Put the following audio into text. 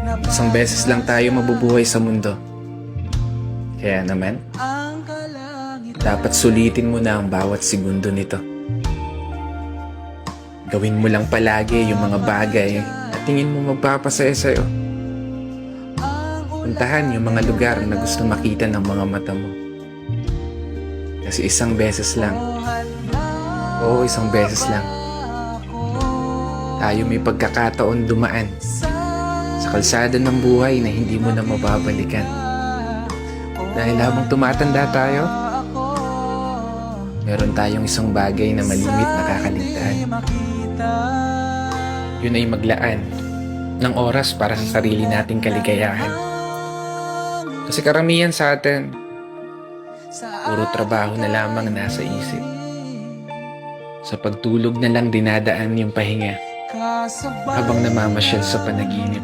Isang beses lang tayo mabubuhay sa mundo. Kaya naman, dapat sulitin mo na ang bawat segundo nito. Gawin mo lang palagi yung mga bagay na tingin mo magpapasaya sa'yo. Puntahan yung mga lugar na gusto makita ng mga mata mo. Kasi isang beses lang, oo, isang beses lang, tayo may pagkakataon dumaan sa kalsada ng buhay na hindi mo na mababalikan. Dahil habang tumatanda tayo, meron tayong isang bagay na malimit na kakaligtaan. Yun ay maglaan ng oras para sa sarili nating kaligayahan. Kasi karamihan sa atin, puro trabaho na lamang nasa isip. Sa pagtulog na lang dinadaan yung pahinga habang namamasyal sa panaginip.